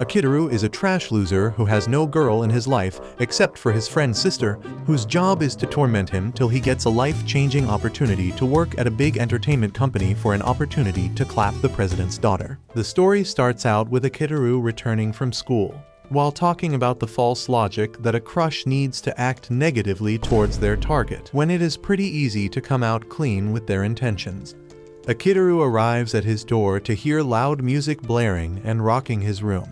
Akitaru is a trash loser who has no girl in his life except for his friend's sister, whose job is to torment him till he gets a life-changing opportunity to work at a big entertainment company for an opportunity to clap the president's daughter. The story starts out with Akitaru returning from school, while talking about the false logic that a crush needs to act negatively towards their target, when it is pretty easy to come out clean with their intentions. Akitaru arrives at his door to hear loud music blaring and rocking his room.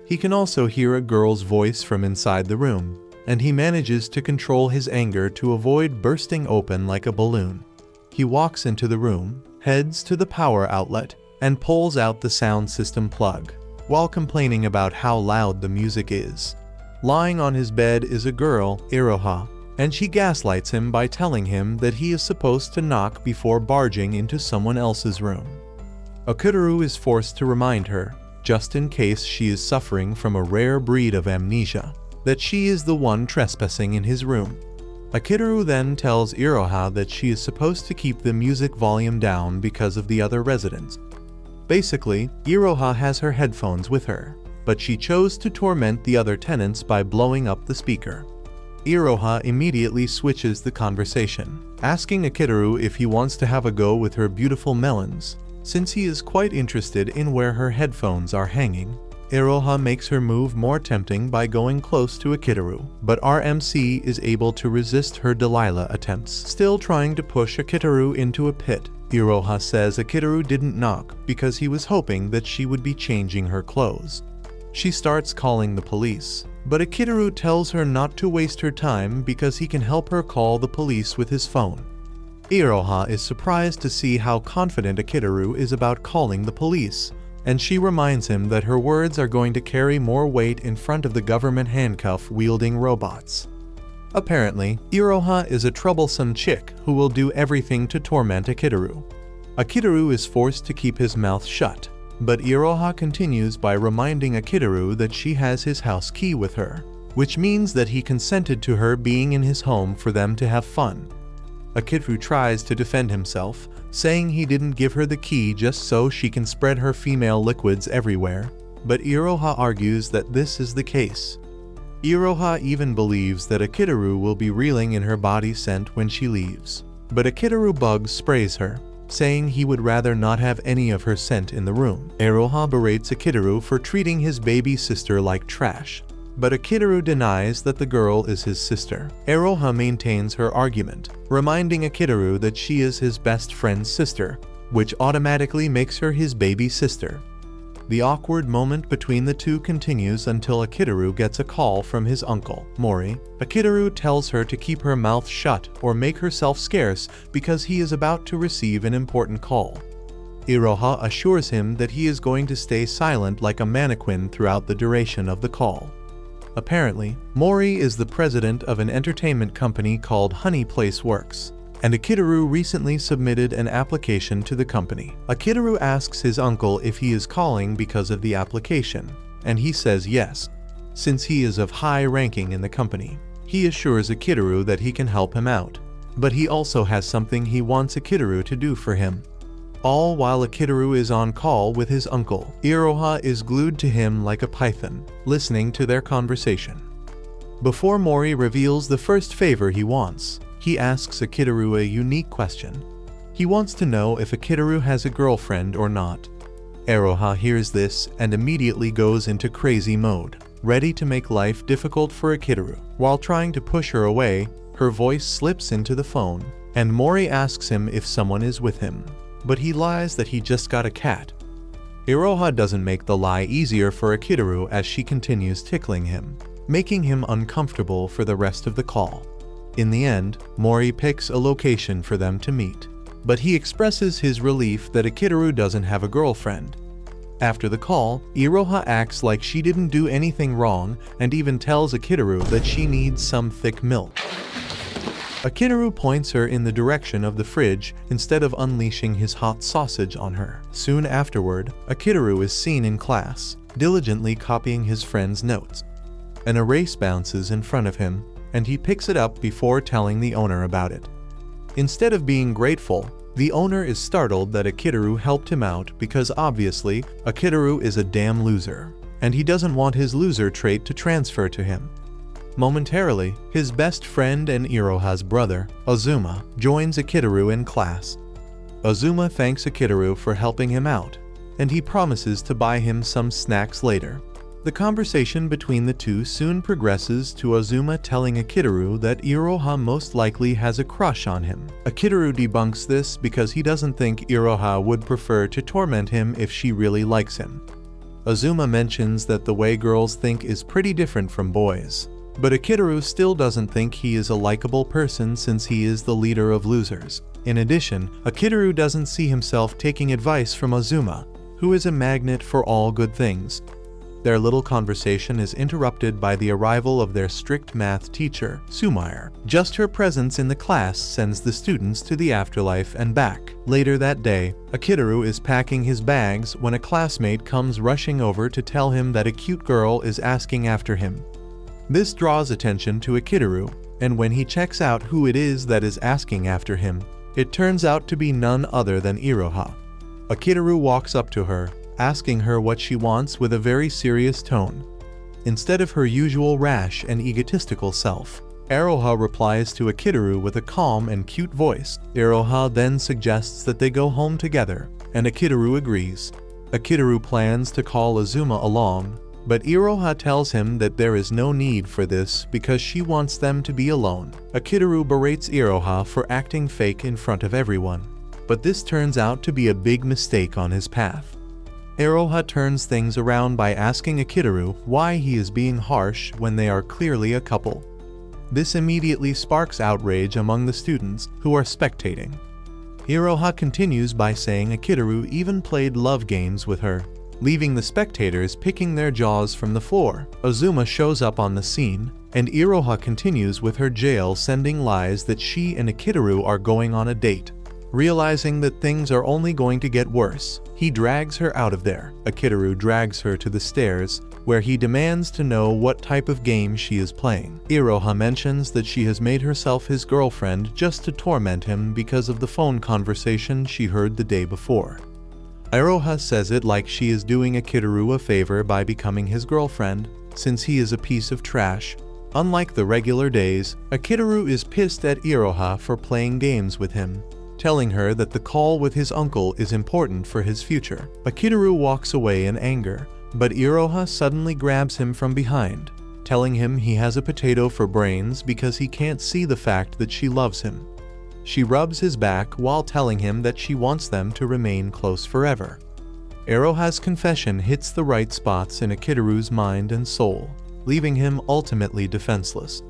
He can also hear a girl's voice from inside the room, and he manages to control his anger to avoid bursting open like a balloon. He walks into the room, heads to the power outlet, and pulls out the sound system plug, while complaining about how loud the music is. Lying on his bed is a girl, Iroha, and she gaslights him by telling him that he is supposed to knock before barging into someone else's room. Akitaru is forced to remind her, just in case she is suffering from a rare breed of amnesia, that she is the one trespassing in his room. Akitaru then tells Iroha that she is supposed to keep the music volume down because of the other residents. Basically, Iroha has her headphones with her, but she chose to torment the other tenants by blowing up the speaker. Iroha immediately switches the conversation, asking Akitaru if he wants to have a go with her beautiful melons, since he is quite interested in where her headphones are hanging. Iroha makes her move more tempting by going close to Akitaru, but RMC is able to resist her Delilah attempts, still trying to push Akitaru into a pit. Iroha says Akitaru didn't knock because he was hoping that she would be changing her clothes. She starts calling the police, but Akitaru tells her not to waste her time because he can help her call the police with his phone. Iroha is surprised to see how confident Akitaru is about calling the police, and she reminds him that her words are going to carry more weight in front of the government handcuff-wielding robots. Apparently, Iroha is a troublesome chick who will do everything to torment Akitaru. Akitaru is forced to keep his mouth shut, but Iroha continues by reminding Akitaru that she has his house key with her, which means that he consented to her being in his home for them to have fun. Akitaru tries to defend himself, saying he didn't give her the key just so she can spread her female liquids everywhere, but Iroha argues that this is the case. Iroha even believes that Akitaru will be reeling in her body scent when she leaves, but Akitaru bugs sprays her, saying he would rather not have any of her scent in the room. Iroha berates Akitaru for treating his baby sister like trash, but Akitaru denies that the girl is his sister. Iroha maintains her argument, reminding Akitaru that she is his best friend's sister, which automatically makes her his baby sister. The awkward moment between the two continues until Akitaru gets a call from his uncle, Mori. Akitaru tells her to keep her mouth shut or make herself scarce because he is about to receive an important call. Iroha assures him that he is going to stay silent like a mannequin throughout the duration of the call. Apparently, Mori is the president of an entertainment company called Honey Place Works, and Akitaru recently submitted an application to the company. Akitaru asks his uncle if he is calling because of the application, and he says yes, since he is of high ranking in the company. He assures Akitaru that he can help him out, but he also has something he wants Akitaru to do for him. All while Akitaru is on call with his uncle, Iroha is glued to him like a python, listening to their conversation. Before Mori reveals the first favor he wants, he asks Akitaru a unique question. He wants to know if Akitaru has a girlfriend or not. Iroha hears this and immediately goes into crazy mode, ready to make life difficult for Akitaru. While trying to push her away, her voice slips into the phone, and Mori asks him if someone is with him, but he lies that he just got a cat. Iroha doesn't make the lie easier for Akitaru as she continues tickling him, making him uncomfortable for the rest of the call. In the end, Mori picks a location for them to meet, but he expresses his relief that Akitaru doesn't have a girlfriend. After the call, Iroha acts like she didn't do anything wrong and even tells Akitaru that she needs some thick milk. Akitaru points her in the direction of the fridge instead of unleashing his hot sausage on her. Soon afterward, Akitaru is seen in class, diligently copying his friend's notes. An erase bounces in front of him, and he picks it up before telling the owner about it. Instead of being grateful, the owner is startled that Akitaru helped him out because obviously, Akitaru is a damn loser, and he doesn't want his loser trait to transfer to him. Momentarily, his best friend and Iroha's brother, Azuma, joins Akitaru in class. Azuma thanks Akitaru for helping him out, and he promises to buy him some snacks later. The conversation between the two soon progresses to Azuma telling Akitaru that Iroha most likely has a crush on him. Akitaru debunks this because he doesn't think Iroha would prefer to torment him if she really likes him. Azuma mentions that the way girls think is pretty different from boys. But Akitaru still doesn't think he is a likable person since he is the leader of losers. In addition, Akitaru doesn't see himself taking advice from Azuma, who is a magnet for all good things. Their little conversation is interrupted by the arrival of their strict math teacher, Sumire. Just her presence in the class sends the students to the afterlife and back. Later that day, Akitaru is packing his bags when a classmate comes rushing over to tell him that a cute girl is asking after him. This draws attention to Akitaru, and when he checks out who it is that is asking after him, it turns out to be none other than Iroha. Akitaru walks up to her, asking her what she wants with a very serious tone. Instead of her usual rash and egotistical self, Iroha replies to Akitaru with a calm and cute voice. Iroha then suggests that they go home together, and Akitaru agrees. Akitaru plans to call Azuma along, but Iroha tells him that there is no need for this because she wants them to be alone. Akitaru berates Iroha for acting fake in front of everyone, but this turns out to be a big mistake on his path. Iroha turns things around by asking Akitaru why he is being harsh when they are clearly a couple. This immediately sparks outrage among the students who are spectating. Iroha continues by saying Akitaru even played love games with her, leaving the spectators picking their jaws from the floor. Azuma shows up on the scene, and Iroha continues with her jail sending lies that she and Akitaru are going on a date. Realizing that things are only going to get worse, he drags her out of there. Akitaru drags her to the stairs, where he demands to know what type of game she is playing. Iroha mentions that she has made herself his girlfriend just to torment him because of the phone conversation she heard the day before. Iroha says it like she is doing Akitaru a favor by becoming his girlfriend, since he is a piece of trash. Unlike the regular days, Akitaru is pissed at Iroha for playing games with him, telling her that the call with his uncle is important for his future. Akitaru walks away in anger, but Iroha suddenly grabs him from behind, telling him he has a potato for brains because he can't see the fact that she loves him. She rubs his back while telling him that she wants them to remain close forever. Iroha's confession hits the right spots in Akitaru's mind and soul, leaving him ultimately defenseless.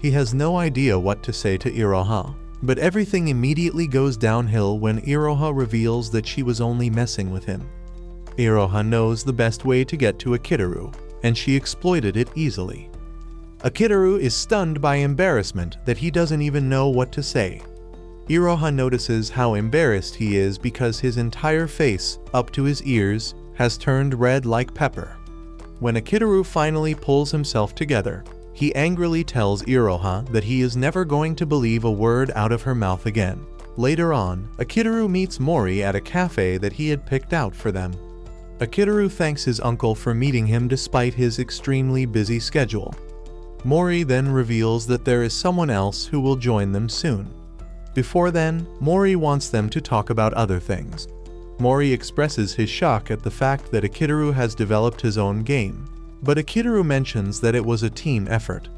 He has no idea what to say to Iroha, but everything immediately goes downhill when Iroha reveals that she was only messing with him. Iroha knows the best way to get to Akitaru, and she exploited it easily. Akitaru is stunned by embarrassment that he doesn't even know what to say. Iroha notices how embarrassed he is because his entire face, up to his ears, has turned red like pepper. When Akitaru finally pulls himself together, he angrily tells Iroha that he is never going to believe a word out of her mouth again. Later on, Akitaru meets Mori at a cafe that he had picked out for them. Akitaru thanks his uncle for meeting him despite his extremely busy schedule. Mori then reveals that there is someone else who will join them soon. Before then, Mori wants them to talk about other things. Mori expresses his shock at the fact that Akitaru has developed his own game, but Akitaru mentions that it was a team effort.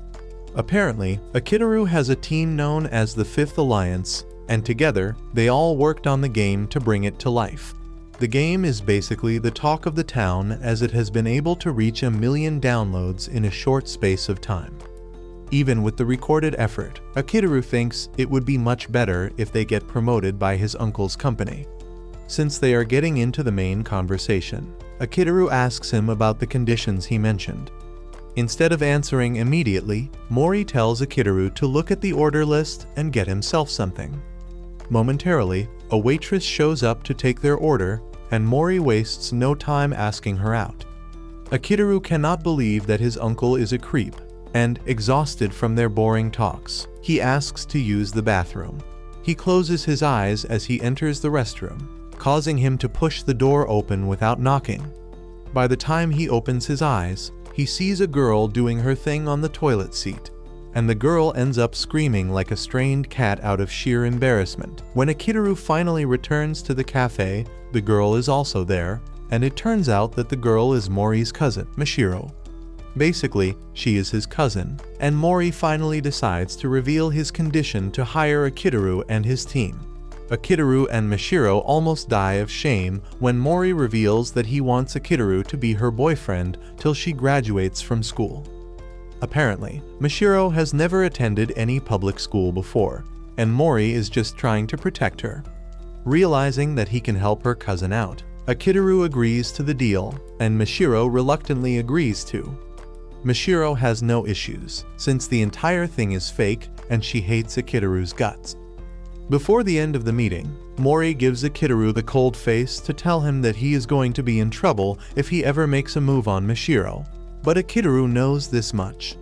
Apparently, Akitaru has a team known as the Fifth Alliance, and together, they all worked on the game to bring it to life. The game is basically the talk of the town as it has been able to reach 1 million downloads in a short space of time. Even with the recorded effort, Akitaru thinks it would be much better if they get promoted by his uncle's company. Since they are getting into the main conversation, Akitaru asks him about the conditions he mentioned. Instead of answering immediately, Mori tells Akitaru to look at the order list and get himself something. Momentarily, a waitress shows up to take their order, and Mori wastes no time asking her out. Akitaru cannot believe that his uncle is a creep, and, exhausted from their boring talks, he asks to use the bathroom. He closes his eyes as he enters the restroom, causing him to push the door open without knocking. By the time he opens his eyes, he sees a girl doing her thing on the toilet seat, and the girl ends up screaming like a strained cat out of sheer embarrassment. When Akitaru finally returns to the cafe, the girl is also there, and it turns out that the girl is Mori's cousin, Mashiro. Basically, she is his cousin, and Mori finally decides to reveal his condition to hire Akitaru and his team. Akitaru and Mashiro almost die of shame when Mori reveals that he wants Akitaru to be her boyfriend till she graduates from school. Apparently, Mashiro has never attended any public school before, and Mori is just trying to protect her. Realizing that he can help her cousin out, Akitaru agrees to the deal, and Mashiro reluctantly agrees too. Mashiro has no issues, since the entire thing is fake and she hates Akitaru's guts. Before the end of the meeting, Mori gives Akitaru the cold face to tell him that he is going to be in trouble if he ever makes a move on Mashiro, but Akitaru knows this much.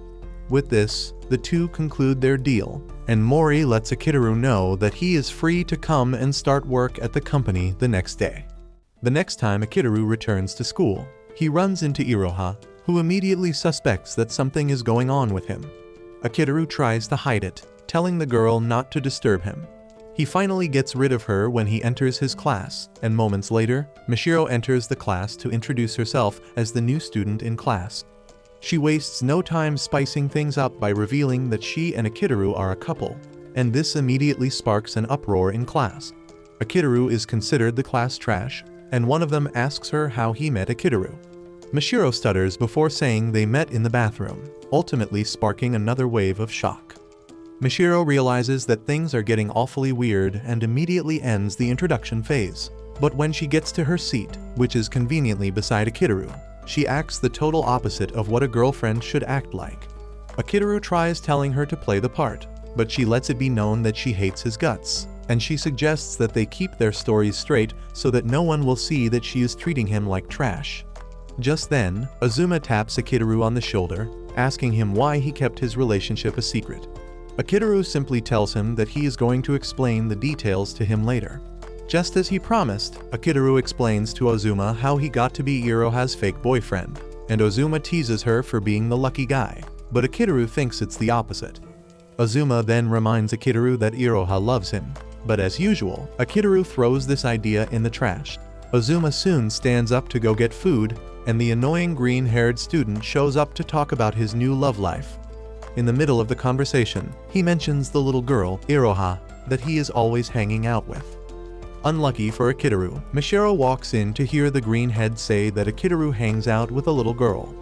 With this, the two conclude their deal, and Mori lets Akitaru know that he is free to come and start work at the company the next day. The next time Akitaru returns to school, he runs into Iroha, who immediately suspects that something is going on with him. Akitaru tries to hide it, telling the girl not to disturb him. He finally gets rid of her when he enters his class, and moments later, Mashiro enters the class to introduce herself as the new student in class. She wastes no time spicing things up by revealing that she and Akitaru are a couple, and this immediately sparks an uproar in class. Akitaru is considered the class trash, and one of them asks her how he met Akitaru. Mashiro stutters before saying they met in the bathroom, ultimately sparking another wave of shock. Mashiro realizes that things are getting awfully weird and immediately ends the introduction phase. But when she gets to her seat, which is conveniently beside Akitaru, she acts the total opposite of what a girlfriend should act like. Akitaru tries telling her to play the part, but she lets it be known that she hates his guts, and she suggests that they keep their stories straight so that no one will see that she is treating him like trash. Just then, Azuma taps Akitaru on the shoulder, asking him why he kept his relationship a secret. Akitaru simply tells him that he is going to explain the details to him later. Just as he promised, Akitaru explains to Azuma how he got to be Iroha's fake boyfriend, and Azuma teases her for being the lucky guy, but Akitaru thinks it's the opposite. Azuma then reminds Akitaru that Iroha loves him, but as usual, Akitaru throws this idea in the trash. Azuma soon stands up to go get food, and the annoying green-haired student shows up to talk about his new love life. In the middle of the conversation, he mentions the little girl, Iroha, that he is always hanging out with. Unlucky for Akitaru, Mashiro walks in to hear the greenhead say that Akitaru hangs out with a little girl.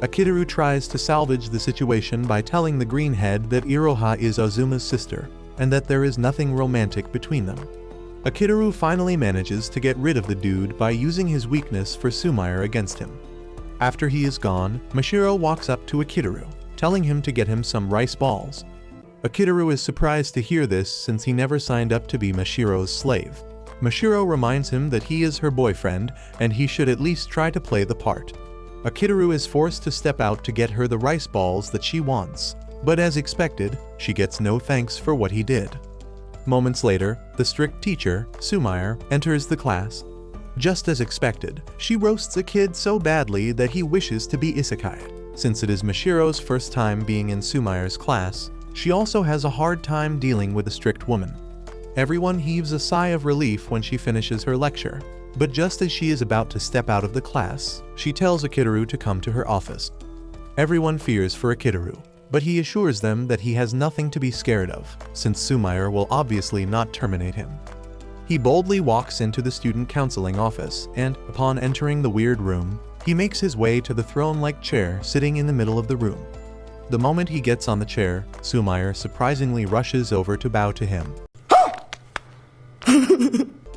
Akitaru tries to salvage the situation by telling the greenhead that Iroha is Azuma's sister, and that there is nothing romantic between them. Akitaru finally manages to get rid of the dude by using his weakness for Sumire against him. After he is gone, Mashiro walks up to Akitaru, telling him to get him some rice balls. Akitaru is surprised to hear this since he never signed up to be Mashiro's slave. Mashiro reminds him that he is her boyfriend and he should at least try to play the part. Akitaru is forced to step out to get her the rice balls that she wants, but as expected, she gets no thanks for what he did. Moments later, the strict teacher, Sumire, enters the class. Just as expected, she roasts a kid so badly that he wishes to be isekai'd. Since it is Mashiro's first time being in Sumire's class, she also has a hard time dealing with a strict woman. Everyone heaves a sigh of relief when she finishes her lecture, but just as she is about to step out of the class, she tells Akitaru to come to her office. Everyone fears for Akitaru, but he assures them that he has nothing to be scared of, since Sumire will obviously not terminate him. He boldly walks into the student counseling office, and, upon entering the weird room, he makes his way to the throne-like chair sitting in the middle of the room. The moment he gets on the chair, Sumire surprisingly rushes over to bow to him,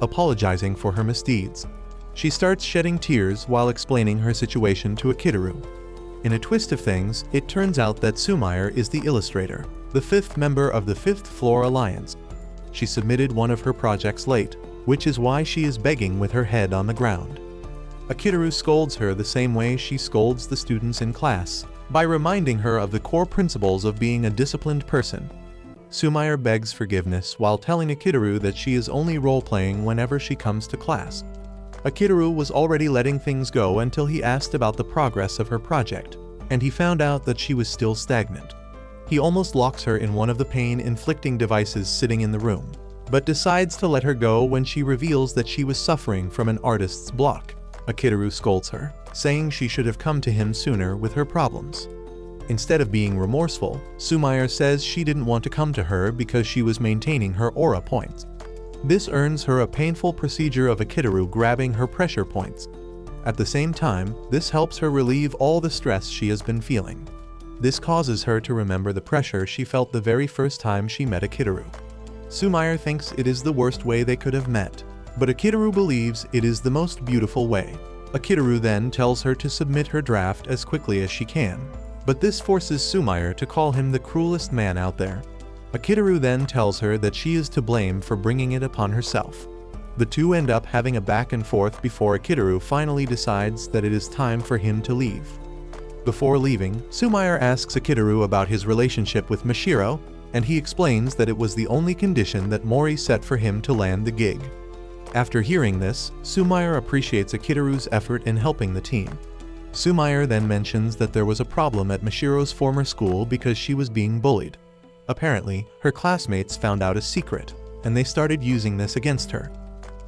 apologizing for her misdeeds. She starts shedding tears while explaining her situation to Akitaru. In a twist of things, it turns out that Sumire is the illustrator, the fifth member of the Fifth Floor Alliance. She submitted one of her projects late, which is why she is begging with her head on the ground. Akitaru scolds her the same way she scolds the students in class, by reminding her of the core principles of being a disciplined person. Sumire begs forgiveness while telling Akitaru that she is only role-playing whenever she comes to class. Akitaru was already letting things go until he asked about the progress of her project, and he found out that she was still stagnant. He almost locks her in one of the pain-inflicting devices sitting in the room, but decides to let her go when she reveals that she was suffering from an artist's block. Akitaru scolds her, saying she should have come to him sooner with her problems. Instead of being remorseful, Sumair says she didn't want to come to her because she was maintaining her aura points. This earns her a painful procedure of Akitaru grabbing her pressure points. At the same time, this helps her relieve all the stress she has been feeling. This causes her to remember the pressure she felt the very first time she met Akitaru. Sumair thinks it is the worst way they could have met, but Akitaru believes it is the most beautiful way. Akitaru then tells her to submit her draft as quickly as she can, but this forces Sumair to call him the cruelest man out there. Akitaru then tells her that she is to blame for bringing it upon herself. The two end up having a back and forth before Akitaru finally decides that it is time for him to leave. Before leaving, Sumair asks Akitaru about his relationship with Mashiro, and he explains that it was the only condition that Mori set for him to land the gig. After hearing this, Sumair appreciates Akitaru's effort in helping the team. Sumair then mentions that there was a problem at Mashiro's former school because she was being bullied. Apparently, her classmates found out a secret, and they started using this against her.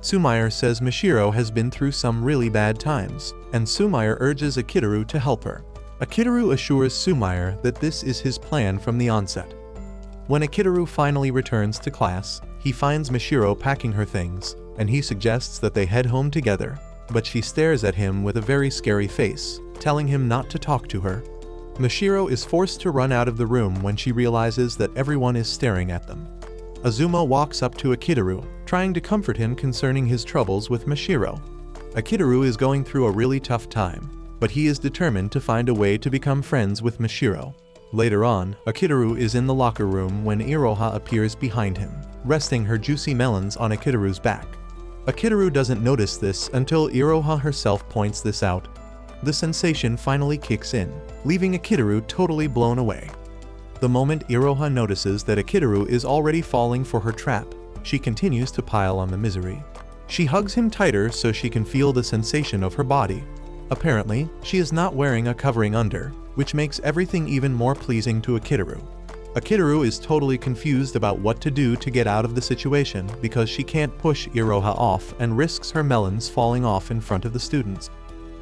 Sumair says Mashiro has been through some really bad times, and Sumair urges Akitaru to help her. Akitaru assures Sumair that this is his plan from the onset. When Akitaru finally returns to class, he finds Mashiro packing her things, and he suggests that they head home together, but she stares at him with a very scary face, telling him not to talk to her. Mashiro is forced to run out of the room when she realizes that everyone is staring at them. Azuma walks up to Akitaru, trying to comfort him concerning his troubles with Mashiro. Akitaru is going through a really tough time, but he is determined to find a way to become friends with Mashiro. Later on, Akitaru is in the locker room when Iroha appears behind him, resting her juicy melons on Akitaru's back. Akitaru doesn't notice this until Iroha herself points this out. The sensation finally kicks in, leaving Akitaru totally blown away. The moment Iroha notices that Akitaru is already falling for her trap, she continues to pile on the misery. She hugs him tighter so she can feel the sensation of her body. Apparently, she is not wearing a covering under, which makes everything even more pleasing to Akitaru. Akitaru is totally confused about what to do to get out of the situation because she can't push Iroha off and risks her melons falling off in front of the students.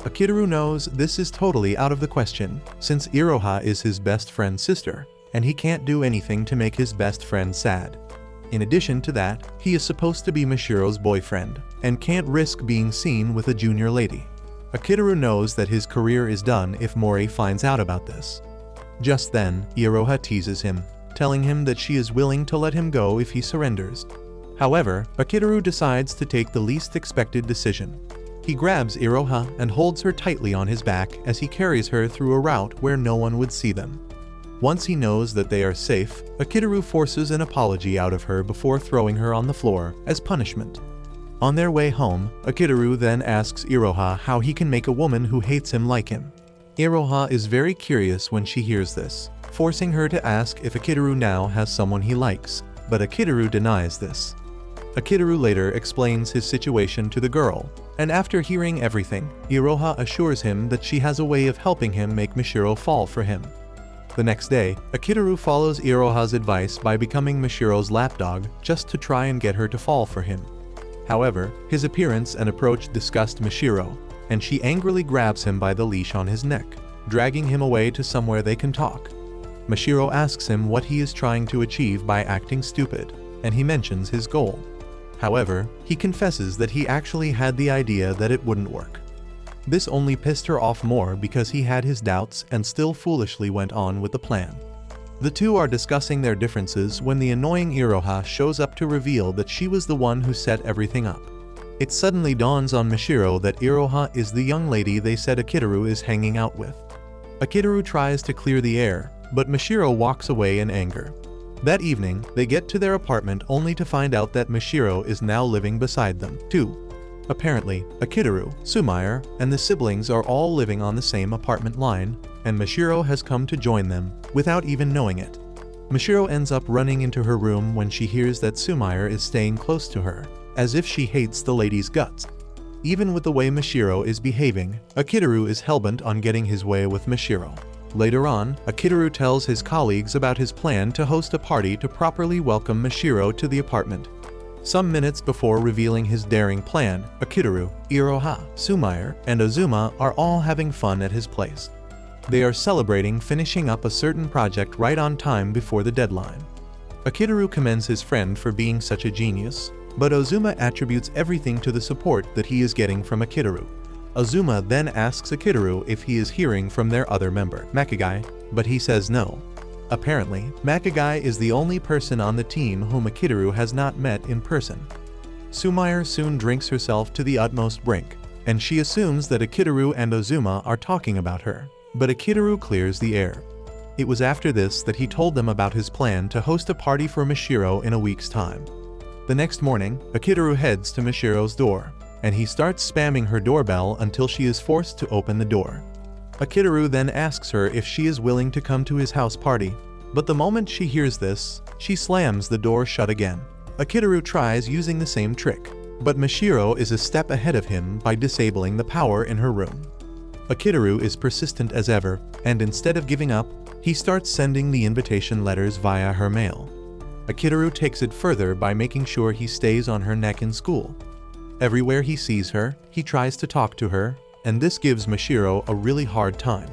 Akitaru knows this is totally out of the question, since Iroha is his best friend's sister, and he can't do anything to make his best friend sad. In addition to that, he is supposed to be Mashiro's boyfriend, and can't risk being seen with a junior lady. Akitaru knows that his career is done if Mori finds out about this. Just then, Iroha teases him, telling him that she is willing to let him go if he surrenders. However, Akitaru decides to take the least expected decision. He grabs Iroha and holds her tightly on his back as he carries her through a route where no one would see them. Once he knows that they are safe, Akitaru forces an apology out of her before throwing her on the floor as punishment. On their way home, Akitaru then asks Iroha how he can make a woman who hates him like him. Iroha is very curious when she hears this, forcing her to ask if Akitaru now has someone he likes, but Akitaru denies this. Akitaru later explains his situation to the girl, and after hearing everything, Iroha assures him that she has a way of helping him make Mashiro fall for him. The next day, Akitaru follows Iroha's advice by becoming Mashiro's lapdog just to try and get her to fall for him. However, his appearance and approach disgust Mashiro, and she angrily grabs him by the leash on his neck, dragging him away to somewhere they can talk. Mashiro asks him what he is trying to achieve by acting stupid, and he mentions his goal. However, he confesses that he actually had the idea that it wouldn't work. This only pissed her off more because he had his doubts and still foolishly went on with the plan. The two are discussing their differences when the annoying Iroha shows up to reveal that she was the one who set everything up. It suddenly dawns on Mashiro that Iroha is the young lady they said Akitaru is hanging out with. Akitaru tries to clear the air, but Mashiro walks away in anger. That evening, they get to their apartment only to find out that Mashiro is now living beside them, too. Apparently, Akitaru, Sumair, and the siblings are all living on the same apartment line, and Mashiro has come to join them, without even knowing it. Mashiro ends up running into her room when she hears that Sumair is staying close to her, as if she hates the lady's guts. Even with the way Mashiro is behaving, Akitaru is hellbent on getting his way with Mashiro. Later on, Akitaru tells his colleagues about his plan to host a party to properly welcome Mashiro to the apartment. Some minutes before revealing his daring plan, Akitaru, Iroha, Sumair, and Ozuma are all having fun at his place. They are celebrating finishing up a certain project right on time before the deadline. Akitaru commends his friend for being such a genius, but Ozuma attributes everything to the support that he is getting from Akitaru. Ozuma then asks Akitaru if he is hearing from their other member, Makagai, but he says no. Apparently, Makagai is the only person on the team whom Akitaru has not met in person. Sumair soon drinks herself to the utmost brink, and she assumes that Akitaru and Ozuma are talking about her, but Akitaru clears the air. It was after this that he told them about his plan to host a party for Mashiro in a week's time. The next morning, Akitaru heads to Mashiro's door, and he starts spamming her doorbell until she is forced to open the door. Akitaru then asks her if she is willing to come to his house party, but the moment she hears this, she slams the door shut again. Akitaru tries using the same trick, but Mashiro is a step ahead of him by disabling the power in her room. Akitaru is persistent as ever, and instead of giving up, he starts sending the invitation letters via her mail. Akitaru takes it further by making sure he stays on her neck in school. Everywhere he sees her, he tries to talk to her, and this gives Mashiro a really hard time.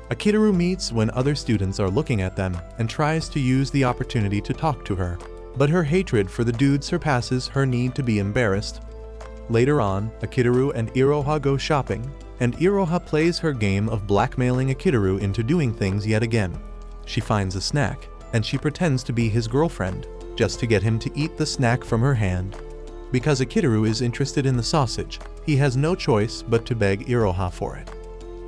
Akitaru meets when other students are looking at them and tries to use the opportunity to talk to her, but her hatred for the dude surpasses her need to be embarrassed. Later on, Akitaru and Iroha go shopping, and Iroha plays her game of blackmailing Akitaru into doing things yet again. She finds a snack, and she pretends to be his girlfriend, just to get him to eat the snack from her hand. Because Akitaru is interested in the sausage, he has no choice but to beg Iroha for it.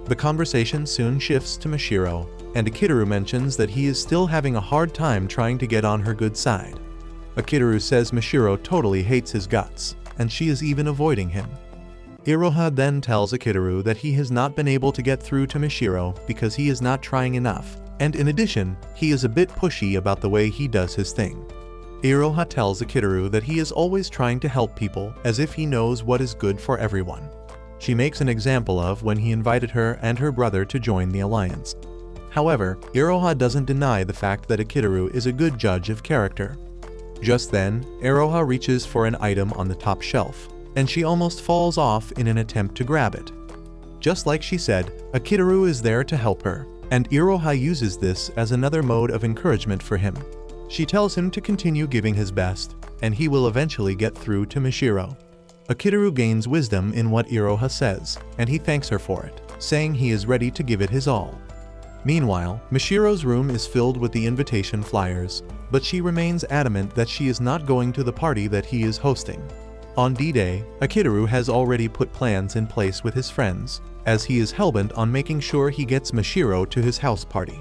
The conversation soon shifts to Mashiro, and Akitaru mentions that he is still having a hard time trying to get on her good side. Akitaru says Mashiro totally hates his guts, and she is even avoiding him. Iroha then tells Akitaru that he has not been able to get through to Mashiro because he is not trying enough, and in addition, he is a bit pushy about the way he does his thing. Iroha tells Akitaru that he is always trying to help people as if he knows what is good for everyone. She makes an example of when he invited her and her brother to join the alliance. However, Iroha doesn't deny the fact that Akitaru is a good judge of character. Just then, Iroha reaches for an item on the top shelf, and she almost falls off in an attempt to grab it. Just like she said, Akitaru is there to help her, and Iroha uses this as another mode of encouragement for him. She tells him to continue giving his best, and he will eventually get through to Mashiro. Akitaru gains wisdom in what Iroha says, and he thanks her for it, saying he is ready to give it his all. Meanwhile, Mashiro's room is filled with the invitation flyers, but she remains adamant that she is not going to the party that he is hosting. On D-Day, Akitaru has already put plans in place with his friends, as he is hellbent on making sure he gets Mashiro to his house party.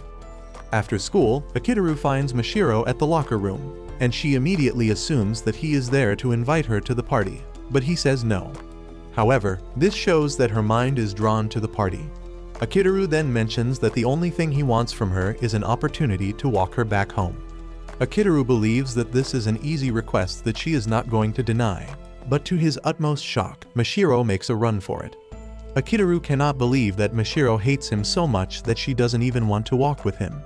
After school, Akitaru finds Mashiro at the locker room, and she immediately assumes that he is there to invite her to the party, but he says no. However, this shows that her mind is drawn to the party. Akitaru then mentions that the only thing he wants from her is an opportunity to walk her back home. Akitaru believes that this is an easy request that she is not going to deny, but to his utmost shock, Mashiro makes a run for it. Akitaru cannot believe that Mashiro hates him so much that she doesn't even want to walk with him.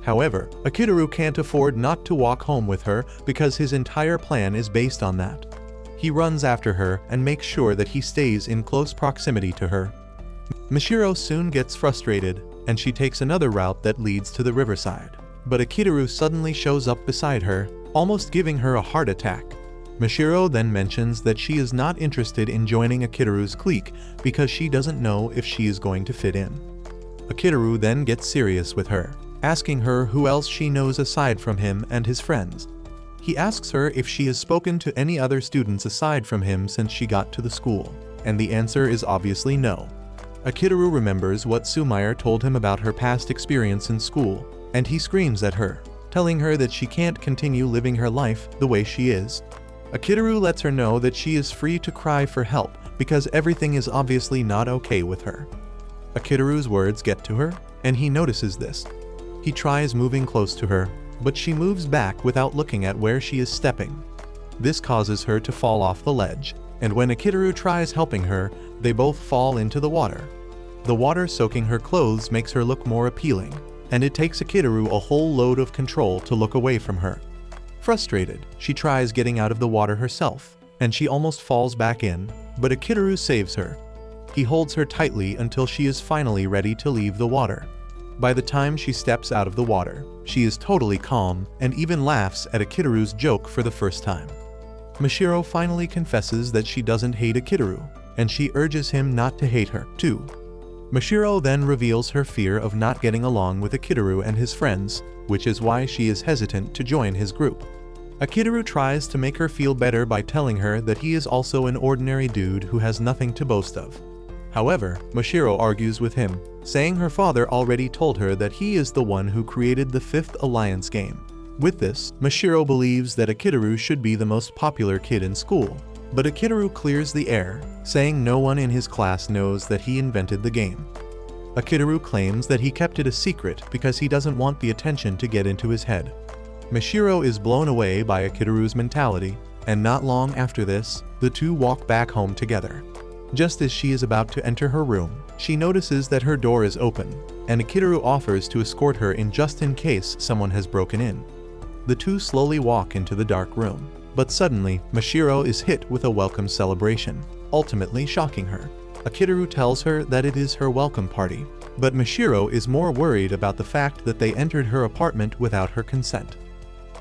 However, Akitaru can't afford not to walk home with her because his entire plan is based on that. He runs after her and makes sure that he stays in close proximity to her. Mashiro soon gets frustrated, and she takes another route that leads to the riverside. But Akitaru suddenly shows up beside her, almost giving her a heart attack. Mashiro then mentions that she is not interested in joining Akitaru's clique because she doesn't know if she is going to fit in. Akitaru then gets serious with her, asking her who else she knows aside from him and his friends. He asks her if she has spoken to any other students aside from him since she got to the school, and the answer is obviously no. Akitaru remembers what Sumair told him about her past experience in school, and he screams at her, telling her that she can't continue living her life the way she is. Akitaru lets her know that she is free to cry for help because everything is obviously not okay with her. Akitaru's words get to her, and he notices this. He tries moving close to her, but she moves back without looking at where she is stepping. This causes her to fall off the ledge. and when Akitaru tries helping her, they both fall into the water. The water soaking her clothes makes her look more appealing, and it takes Akitaru a whole load of control to look away from her. Frustrated, she tries getting out of the water herself, and she almost falls back in, but Akitaru saves her. He holds her tightly until she is finally ready to leave the water. By the time she steps out of the water, she is totally calm and even laughs at Akitaru's joke for the first time. Mashiro finally confesses that she doesn't hate Akitaru, and she urges him not to hate her, too. Mashiro then reveals her fear of not getting along with Akitaru and his friends, which is why she is hesitant to join his group. Akitaru tries to make her feel better by telling her that he is also an ordinary dude who has nothing to boast of. However, Mashiro argues with him, saying her father already told her that he is the one who created the Fifth Alliance game. With this, Mashiro believes that Akitaru should be the most popular kid in school, but Akitaru clears the air, saying no one in his class knows that he invented the game. Akitaru claims that he kept it a secret because he doesn't want the attention to get into his head. Mashiro is blown away by Akitaru's mentality, and not long after this, the two walk back home together. Just as she is about to enter her room, she notices that her door is open, and Akitaru offers to escort her in just in case someone has broken in. The two slowly walk into the dark room, but suddenly, Mashiro is hit with a welcome celebration, ultimately shocking her. Akitaru tells her that it is her welcome party, but Mashiro is more worried about the fact that they entered her apartment without her consent.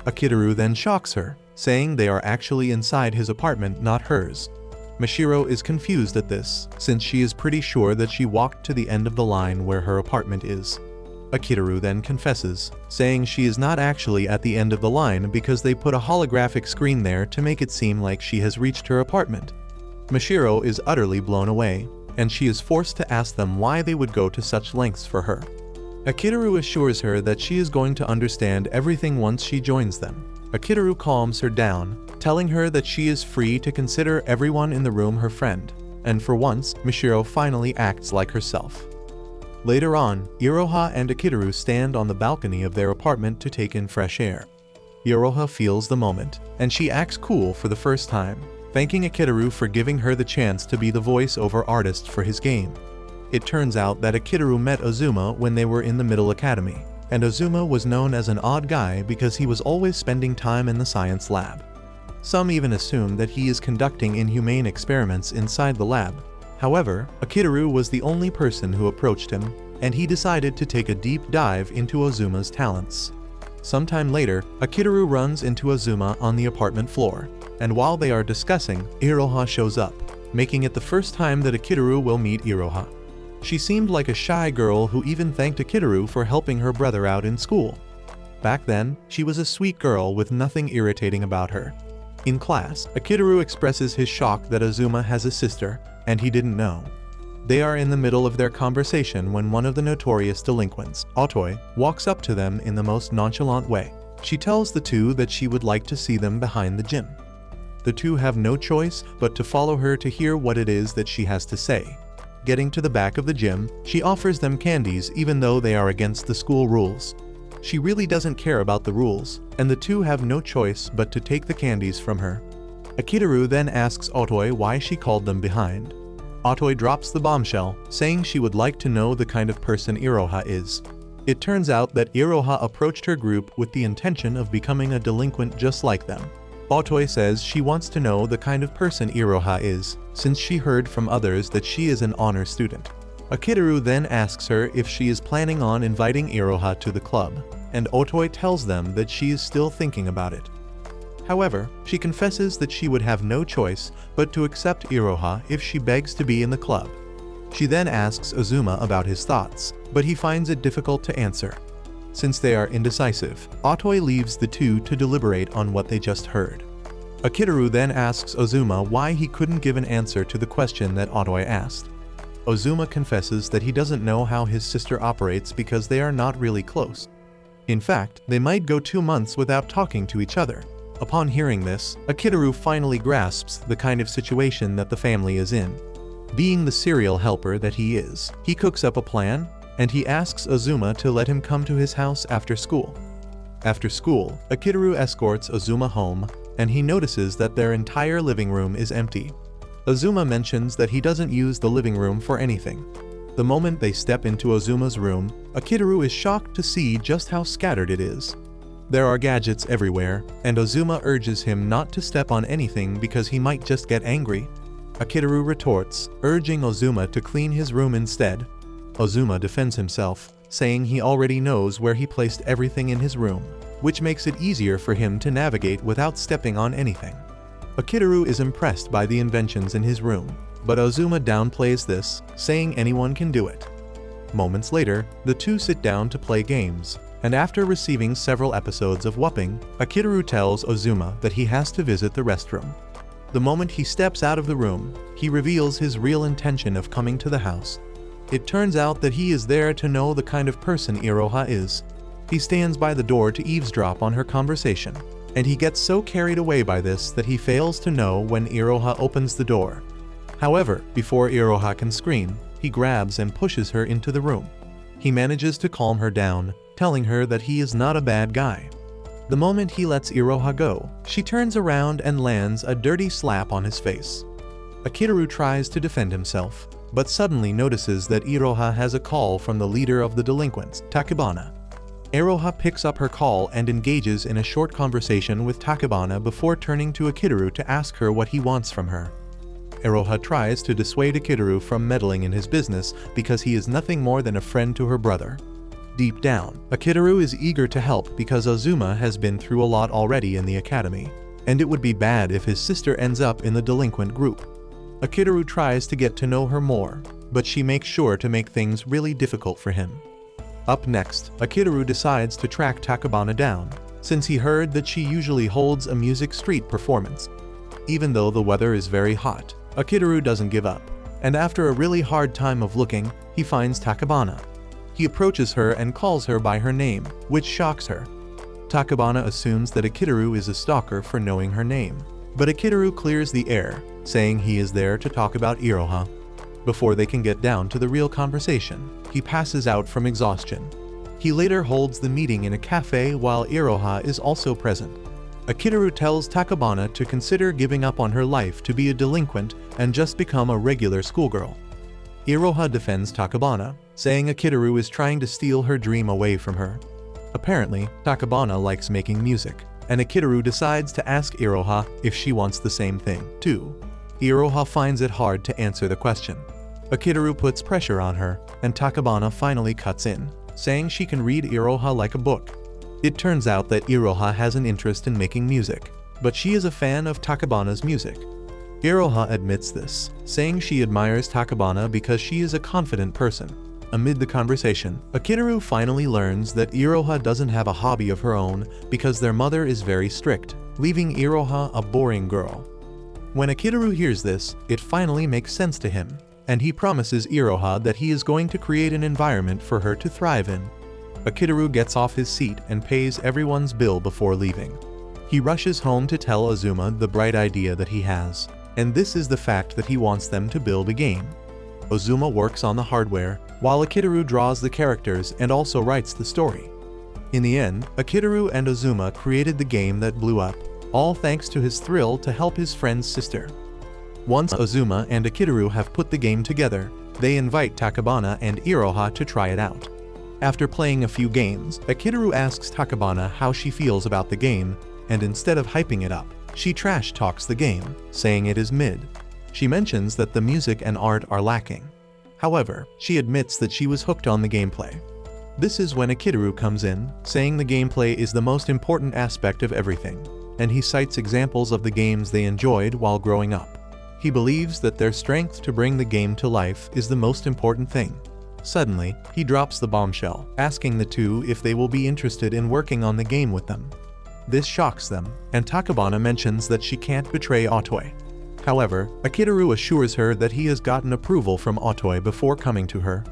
Akitaru then shocks her, saying they are actually inside his apartment, not hers. Mashiro is confused at this, since she is pretty sure that she walked to the end of the line where her apartment is. Akitaru then confesses, saying she is not actually at the end of the line because they put a holographic screen there to make it seem like she has reached her apartment. Mashiro is utterly blown away, and she is forced to ask them why they would go to such lengths for her. Akitaru assures her that she is going to understand everything once she joins them. Akitaru calms her down, telling her that she is free to consider everyone in the room her friend, and for once, Mashiro finally acts like herself. Later on, Iroha and Akitaru stand on the balcony of their apartment to take in fresh air. Iroha feels the moment, and she acts cool for the first time, thanking Akitaru for giving her the chance to be the voice-over artist for his game. It turns out that Akitaru met Azuma when they were in the middle academy, and Azuma was known as an odd guy because he was always spending time in the science lab. Some even assume that he is conducting inhumane experiments inside the lab. However, Akitaru was the only person who approached him, and he decided to take a deep dive into Azuma's talents. Sometime later, Akitaru runs into Azuma on the apartment floor, and while they are discussing, Iroha shows up, making it the first time that Akitaru will meet Iroha. She seemed like a shy girl who even thanked Akitaru for helping her brother out in school. Back then, she was a sweet girl with nothing irritating about her. In class, Akitaru expresses his shock that Azuma has a sister, and he didn't know. They are in the middle of their conversation when one of the notorious delinquents, Otoi, walks up to them in the most nonchalant way. She tells the two that she would like to see them behind the gym. The two have no choice but to follow her to hear what it is that she has to say. Getting to the back of the gym, she offers them candies even though they are against the school rules. She really doesn't care about the rules, and the two have no choice but to take the candies from her. Akitaru then asks Otoi why she called them behind. Otoi drops the bombshell, saying she would like to know the kind of person Iroha is. It turns out that Iroha approached her group with the intention of becoming a delinquent just like them. Otoi says she wants to know the kind of person Iroha is, since she heard from others that she is an honor student. Akitaru then asks her if she is planning on inviting Iroha to the club, and Otoi tells them that she is still thinking about it. However, she confesses that she would have no choice but to accept Iroha if she begs to be in the club. She then asks Azuma about his thoughts, but he finds it difficult to answer. Since they are indecisive, Otoi leaves the two to deliberate on what they just heard. Akitaru then asks Azuma why he couldn't give an answer to the question that Otoi asked. Azuma confesses that he doesn't know how his sister operates because they are not really close. In fact, they might go 2 months without talking to each other. Upon hearing this, Akitaru finally grasps the kind of situation that the family is in. Being the serial helper that he is, he cooks up a plan, and he asks Azuma to let him come to his house after school. After school, Akitaru escorts Azuma home, and he notices that their entire living room is empty. Azuma mentions that he doesn't use the living room for anything. The moment they step into Azuma's room, Akitaru is shocked to see just how scattered it is. There are gadgets everywhere, and Azuma urges him not to step on anything because he might just get angry. Akitaru retorts, urging Azuma to clean his room instead. Azuma defends himself, saying he already knows where he placed everything in his room, which makes it easier for him to navigate without stepping on anything. Akitaru is impressed by the inventions in his room, but Azuma downplays this, saying anyone can do it. Moments later, the two sit down to play games, and after receiving several episodes of whooping, Akitaru tells Azuma that he has to visit the restroom. The moment he steps out of the room, he reveals his real intention of coming to the house. It turns out that he is there to know the kind of person Iroha is. He stands by the door to eavesdrop on her conversation, and he gets so carried away by this that he fails to know when Iroha opens the door. However, before Iroha can scream, he grabs and pushes her into the room. He manages to calm her down, telling her that he is not a bad guy. The moment he lets Iroha go, she turns around and lands a dirty slap on his face. Akitaru tries to defend himself, but suddenly notices that Iroha has a call from the leader of the delinquents, Takebana. Iroha picks up her call and engages in a short conversation with Takebana before turning to Akitaru to ask her what he wants from her. Iroha tries to dissuade Akitaru from meddling in his business because he is nothing more than a friend to her brother. Deep down, Akitaru is eager to help because Azuma has been through a lot already in the academy, and it would be bad if his sister ends up in the delinquent group. Akitaru tries to get to know her more, but she makes sure to make things really difficult for him. Up next, Akitaru decides to track Takebana down, since he heard that she usually holds a music street performance. Even though the weather is very hot, Akitaru doesn't give up, and after a really hard time of looking, he finds Takebana. He approaches her and calls her by her name, which shocks her. Takebana assumes that Akitaru is a stalker for knowing her name, but Akitaru clears the air, saying he is there to talk about Iroha. Before they can get down to the real conversation, he passes out from exhaustion. He later holds the meeting in a cafe while Iroha is also present. Akitaru tells Takebana to consider giving up on her life to be a delinquent and just become a regular schoolgirl. Iroha defends Takebana, saying Akitaru is trying to steal her dream away from her. Apparently, Takebana likes making music, and Akitaru decides to ask Iroha if she wants the same thing, too. Iroha finds it hard to answer the question. Akitaru puts pressure on her, and Takebana finally cuts in, saying she can read Iroha like a book. It turns out that Iroha has an interest in making music, but she is a fan of Takebana's music. Iroha admits this, saying she admires Takebana because she is a confident person. Amid the conversation, Akitaru finally learns that Iroha doesn't have a hobby of her own because their mother is very strict, leaving Iroha a boring girl. When Akitaru hears this, it finally makes sense to him, and he promises Iroha that he is going to create an environment for her to thrive in. Akitaru gets off his seat and pays everyone's bill before leaving. He rushes home to tell Azuma the bright idea that he has, and this is the fact that he wants them to build a game. Azuma works on the hardware, while Akitaru draws the characters and also writes the story. In the end, Akitaru and Azuma created the game that blew up, all thanks to his thrill to help his friend's sister. Once Azuma and Akitaru have put the game together, they invite Takebana and Iroha to try it out. After playing a few games, Akitaru asks Takebana how she feels about the game, and instead of hyping it up, she trash talks the game, saying it is mid. She mentions that the music and art are lacking. However, she admits that she was hooked on the gameplay. This is when Akitaru comes in, saying the gameplay is the most important aspect of everything, and he cites examples of the games they enjoyed while growing up. He believes that their strength to bring the game to life is the most important thing. Suddenly, he drops the bombshell, asking the two if they will be interested in working on the game with them. This shocks them, and Takebana mentions that she can't betray Otoi. However, Akitaru assures her that he has gotten approval from Otoi before coming to her.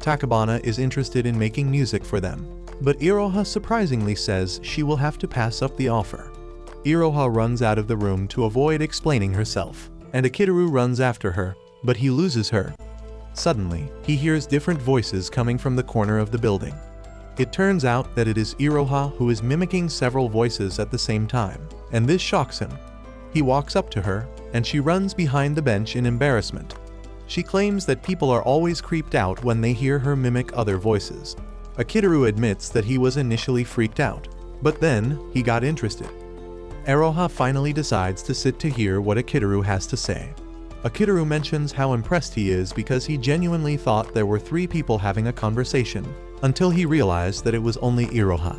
Takebana is interested in making music for them, but Iroha surprisingly says she will have to pass up the offer. Iroha runs out of the room to avoid explaining herself, and Akitaru runs after her, but he loses her. Suddenly, he hears different voices coming from the corner of the building. It turns out that it is Iroha who is mimicking several voices at the same time, and this shocks him. He walks up to her, and she runs behind the bench in embarrassment. She claims that people are always creeped out when they hear her mimic other voices. Akitaru admits that he was initially freaked out, but then he got interested. Iroha finally decides to sit to hear what Akitaru has to say. Akitaru mentions how impressed he is because he genuinely thought there were 3 people having a conversation, until he realized that it was only Iroha.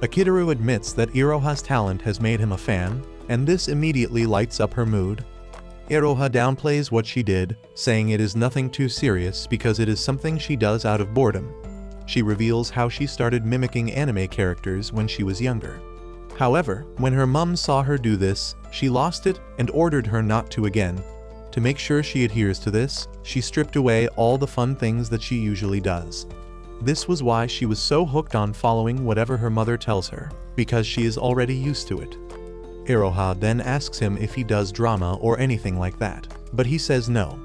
Akitaru admits that Iroha's talent has made him a fan, and this immediately lights up her mood. Iroha downplays what she did, saying it is nothing too serious because it is something she does out of boredom. She reveals how she started mimicking anime characters when she was younger. However, when her mom saw her do this, she lost it and ordered her not to again. To make sure she adheres to this, she stripped away all the fun things that she usually does. This was why she was so hooked on following whatever her mother tells her, because she is already used to it. Iroha then asks him if he does drama or anything like that, but he says no.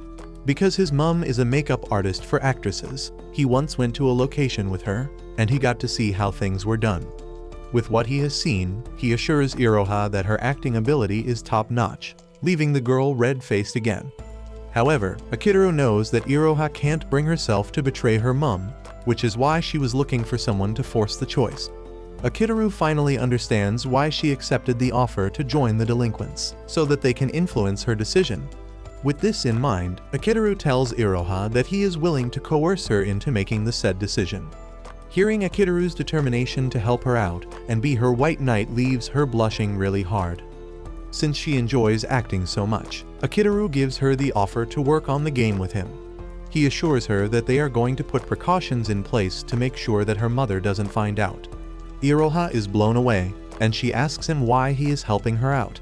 Because his mom is a makeup artist for actresses, he once went to a location with her, and he got to see how things were done. With what he has seen, he assures Iroha that her acting ability is top-notch, leaving the girl red-faced again. However, Akitaru knows that Iroha can't bring herself to betray her mom, which is why she was looking for someone to force the choice. Akitaru finally understands why she accepted the offer to join the delinquents, so that they can influence her decision. With this in mind, Akitaru tells Iroha that he is willing to coerce her into making the said decision. Hearing Akitaru's determination to help her out and be her white knight leaves her blushing really hard. Since she enjoys acting so much, Akitaru gives her the offer to work on the game with him. He assures her that they are going to put precautions in place to make sure that her mother doesn't find out. Iroha is blown away, and she asks him why he is helping her out.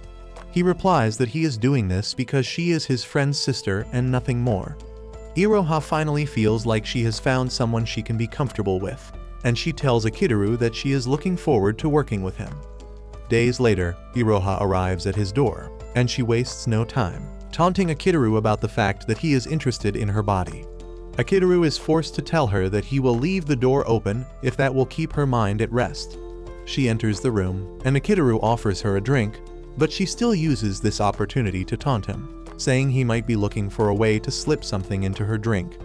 He replies that he is doing this because she is his friend's sister and nothing more. Iroha finally feels like she has found someone she can be comfortable with, and she tells Akitaru that she is looking forward to working with him. Days later, Iroha arrives at his door, and she wastes no time, taunting Akitaru about the fact that he is interested in her body. Akitaru is forced to tell her that he will leave the door open if that will keep her mind at rest. She enters the room, and Akitaru offers her a drink, but she still uses this opportunity to taunt him, saying he might be looking for a way to slip something into her drink.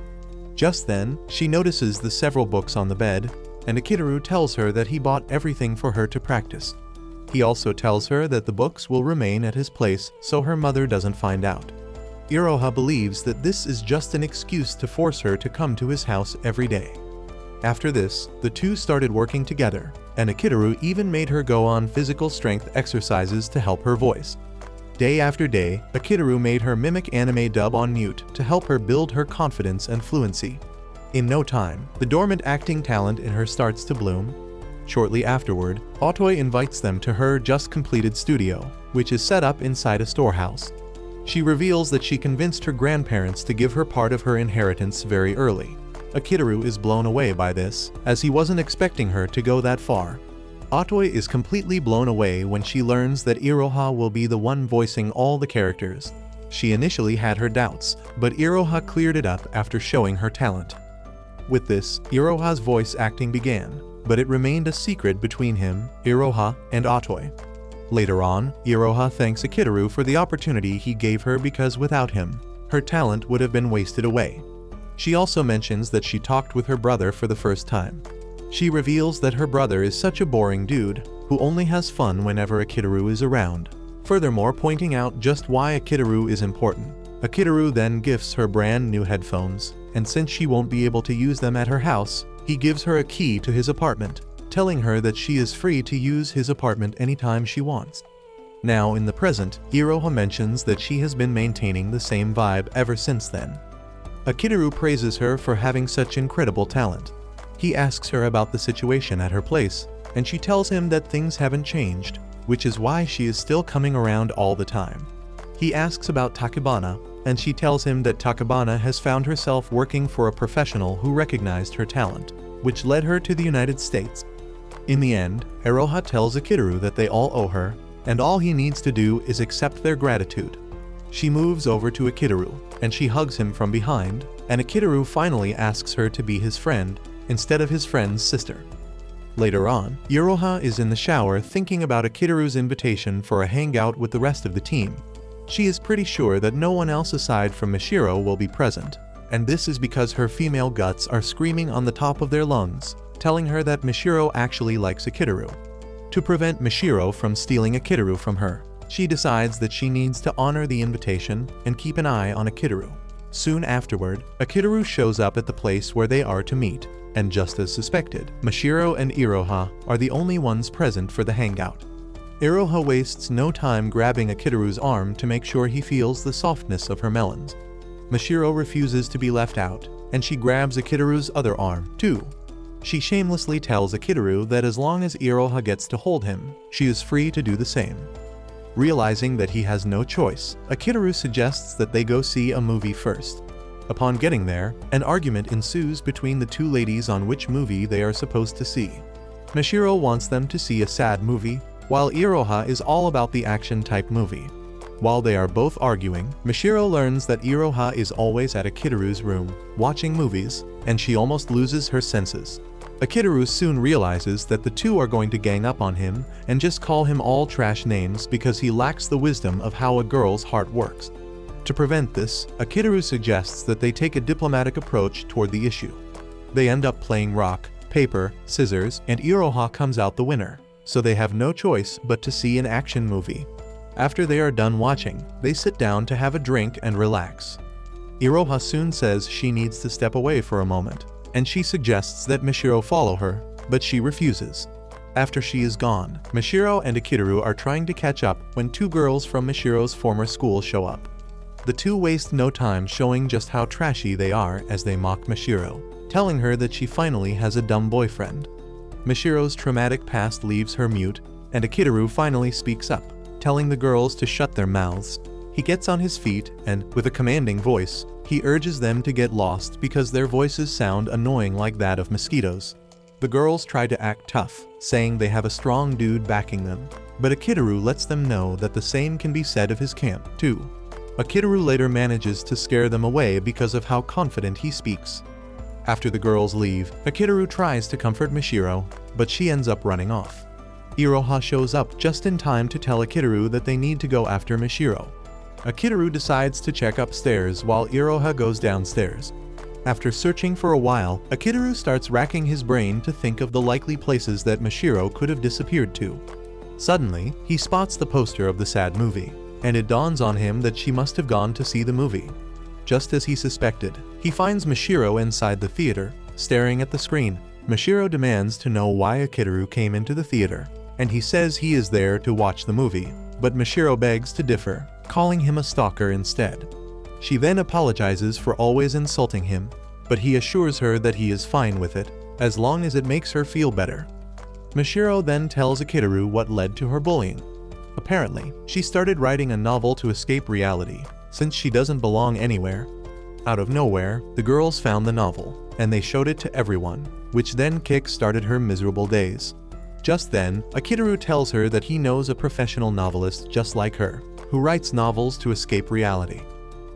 Just then, she notices the several books on the bed, and Akitaru tells her that he bought everything for her to practice. He also tells her that the books will remain at his place so her mother doesn't find out. Iroha believes that this is just an excuse to force her to come to his house every day. After this, the two started working together, and Akitaru even made her go on physical strength exercises to help her voice. Day after day, Akitaru made her mimic anime dub on mute to help her build her confidence and fluency. In no time, the dormant acting talent in her starts to bloom. Shortly afterward, Otoi invites them to her just-completed studio, which is set up inside a storehouse. She reveals that she convinced her grandparents to give her part of her inheritance very early. Akitaru is blown away by this, as he wasn't expecting her to go that far. Otoi is completely blown away when she learns that Iroha will be the one voicing all the characters. She initially had her doubts, but Iroha cleared it up after showing her talent. With this, Iroha's voice acting began, but it remained a secret between him, Iroha, and Otoi. Later on, Iroha thanks Akitaru for the opportunity he gave her because without him, her talent would have been wasted away. She also mentions that she talked with her brother for the first time. She reveals that her brother is such a boring dude, who only has fun whenever Akitaru is around, furthermore pointing out just why Akitaru is important. Akitaru then gifts her brand new headphones, and since she won't be able to use them at her house, he gives her a key to his apartment, telling her that she is free to use his apartment anytime she wants. Now in the present, Iroha mentions that she has been maintaining the same vibe ever since then. Akitaru praises her for having such incredible talent. He asks her about the situation at her place, and she tells him that things haven't changed, which is why she is still coming around all the time. He asks about Takebana, and she tells him that Takebana has found herself working for a professional who recognized her talent, which led her to the United States. In the end, Iroha tells Akitaru that they all owe her, and all he needs to do is accept their gratitude. She moves over to Akitaru, and she hugs him from behind, and Akitaru finally asks her to be his friend, instead of his friend's sister. Later on, Iroha is in the shower thinking about Akitaru's invitation for a hangout with the rest of the team. She is pretty sure that no one else aside from Mishiro will be present, and this is because her female guts are screaming on the top of their lungs, telling her that Mishiro actually likes Akitaru. To prevent Mishiro from stealing Akitaru from her, she decides that she needs to honor the invitation and keep an eye on Akitaru. Soon afterward, Akitaru shows up at the place where they are to meet, and just as suspected, Mishiro and Iroha are the only ones present for the hangout. Iroha wastes no time grabbing Akitaru's arm to make sure he feels the softness of her melons. Mishiro refuses to be left out, and she grabs Akitaru's other arm, too. She shamelessly tells Akitaru that as long as Iroha gets to hold him, she is free to do the same. Realizing that he has no choice, Akitaru suggests that they go see a movie first. Upon getting there, an argument ensues between the two ladies on which movie they are supposed to see. Mishiro wants them to see a sad movie, while Iroha is all about the action-type movie. While they are both arguing, Mishiro learns that Iroha is always at Akitaru's room, watching movies, and she almost loses her senses. Akitaru soon realizes that the two are going to gang up on him and just call him all trash names because he lacks the wisdom of how a girl's heart works. To prevent this, Akitaru suggests that they take a diplomatic approach toward the issue. They end up playing rock, paper, scissors, and Iroha comes out the winner, so they have no choice but to see an action movie. After they are done watching, they sit down to have a drink and relax. Iroha soon says she needs to step away for a moment, and she suggests that Mishiro follow her, but she refuses. After she is gone, Mishiro and Akitaru are trying to catch up when two girls from Mishiro's former school show up. The two waste no time showing just how trashy they are as they mock Mishiro, telling her that she finally has a dumb boyfriend. Mishiro's traumatic past leaves her mute, and Akitaru finally speaks up, telling the girls to shut their mouths. He gets on his feet and, with a commanding voice, he urges them to get lost because their voices sound annoying like that of mosquitoes. The girls try to act tough, saying they have a strong dude backing them, but Akitaru lets them know that the same can be said of his camp, too. Akitaru later manages to scare them away because of how confident he speaks. After the girls leave, Akitaru tries to comfort Mishiro, but she ends up running off. Iroha shows up just in time to tell Akitaru that they need to go after Mishiro. Akitaru decides to check upstairs while Iroha goes downstairs. After searching for a while, Akitaru starts racking his brain to think of the likely places that Mishiro could have disappeared to. Suddenly, he spots the poster of the sad movie, and it dawns on him that she must have gone to see the movie. Just as he suspected, he finds Mishiro inside the theater, staring at the screen. Mishiro demands to know why Akitaru came into the theater, and he says he is there to watch the movie, but Mishiro begs to differ, calling him a stalker instead. She then apologizes for always insulting him, but he assures her that he is fine with it, as long as it makes her feel better. Mishiro then tells Akitaru what led to her bullying. Apparently, she started writing a novel to escape reality, since she doesn't belong anywhere. Out of nowhere, the girls found the novel, and they showed it to everyone, which then kick-started her miserable days. Just then, Akitaru tells her that he knows a professional novelist just like her, who writes novels to escape reality.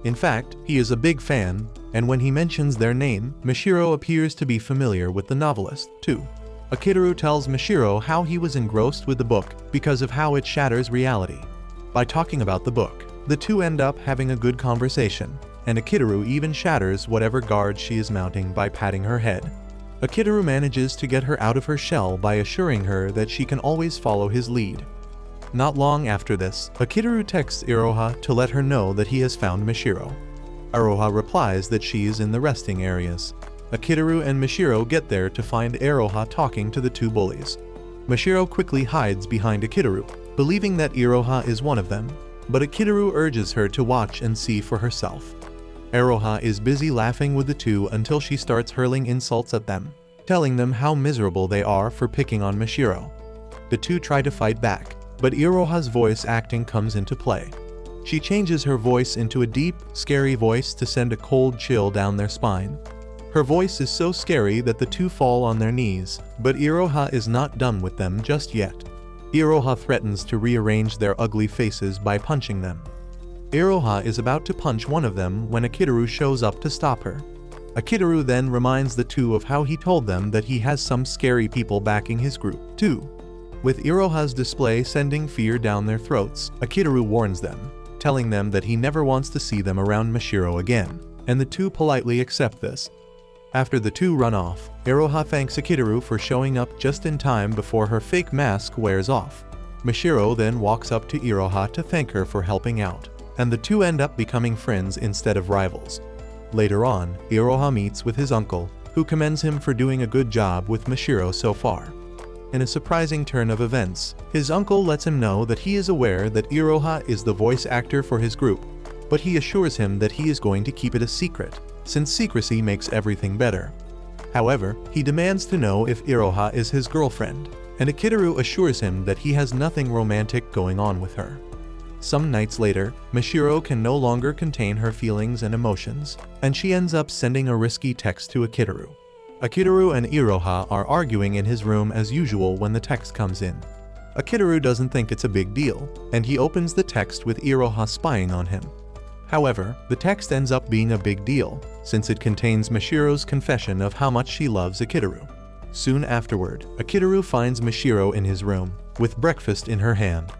In fact, he is a big fan, and when he mentions their name, Mishiro appears to be familiar with the novelist, too. Akitaru tells Mishiro how he was engrossed with the book because of how it shatters reality. By talking about the book, the two end up having a good conversation, and Akitaru even shatters whatever guard she is mounting by patting her head. Akitaru manages to get her out of her shell by assuring her that she can always follow his lead. Not long after this, Akitaru texts Iroha to let her know that he has found Mishiro. Iroha replies that she is in the resting areas. Akitaru and Mishiro get there to find Iroha talking to the two bullies. Mishiro quickly hides behind Akitaru, believing that Iroha is one of them, but Akitaru urges her to watch and see for herself. Iroha is busy laughing with the two until she starts hurling insults at them, telling them how miserable they are for picking on Mishiro. The two try to fight back, but Iroha's voice acting comes into play. She changes her voice into a deep, scary voice to send a cold chill down their spine. Her voice is so scary that the two fall on their knees, but Iroha is not done with them just yet. Iroha threatens to rearrange their ugly faces by punching them. Iroha is about to punch one of them when Akitaru shows up to stop her. Akitaru then reminds the two of how he told them that he has some scary people backing his group, too. With Iroha's display sending fear down their throats, Akitaru warns them, telling them that he never wants to see them around Mashiro again, and the two politely accept this. After the two run off, Iroha thanks Akitaru for showing up just in time before her fake mask wears off. Mashiro then walks up to Iroha to thank her for helping out, and the two end up becoming friends instead of rivals. Later on, Iroha meets with his uncle, who commends him for doing a good job with Mashiro so far. In a surprising turn of events, his uncle lets him know that he is aware that Iroha is the voice actor for his group, but he assures him that he is going to keep it a secret, since secrecy makes everything better. However, he demands to know if Iroha is his girlfriend, and Akitaru assures him that he has nothing romantic going on with her. Some nights later, Mashiro can no longer contain her feelings and emotions, and she ends up sending a risky text to Akitaru. Akitaru and Iroha are arguing in his room as usual when the text comes in. Akitaru doesn't think it's a big deal, and he opens the text with Iroha spying on him. However, the text ends up being a big deal, since it contains Mashiro's confession of how much she loves Akitaru. Soon afterward, Akitaru finds Mashiro in his room, with breakfast in her hand.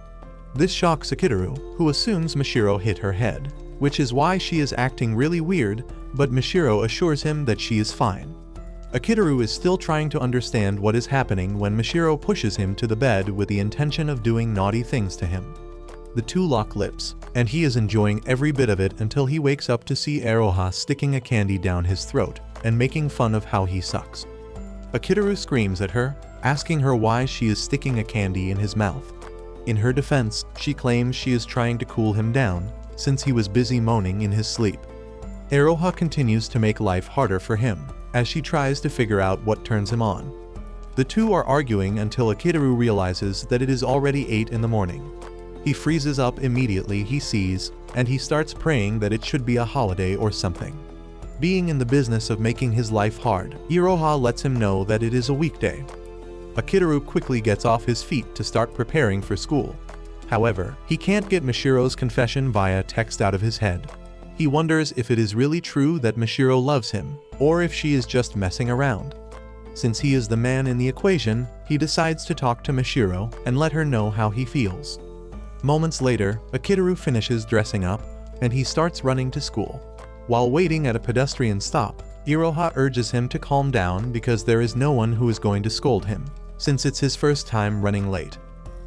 This shocks Akitaru, who assumes Mashiro hit her head, which is why she is acting really weird, but Mashiro assures him that she is fine. Akitaru is still trying to understand what is happening when Mashiro pushes him to the bed with the intention of doing naughty things to him. The two lock lips, and he is enjoying every bit of it until he wakes up to see Iroha sticking a candy down his throat and making fun of how he sucks. Akitaru screams at her, asking her why she is sticking a candy in his mouth. In her defense, she claims she is trying to cool him down, since he was busy moaning in his sleep. Iroha continues to make life harder for him, as she tries to figure out what turns him on. The two are arguing until Akitaru realizes that it is already 8 in the morning. He freezes up immediately he sees, and he starts praying that it should be a holiday or something. Being in the business of making his life hard, Iroha lets him know that it is a weekday. Akitaru quickly gets off his feet to start preparing for school. However, he can't get Mashiro's confession via text out of his head. He wonders if it is really true that Mashiro loves him, or if she is just messing around. Since he is the man in the equation, he decides to talk to Mashiro and let her know how he feels. Moments later, Akitaru finishes dressing up, and he starts running to school. While waiting at a pedestrian stop, Iroha urges him to calm down because there is no one who is going to scold him, since it's his first time running late.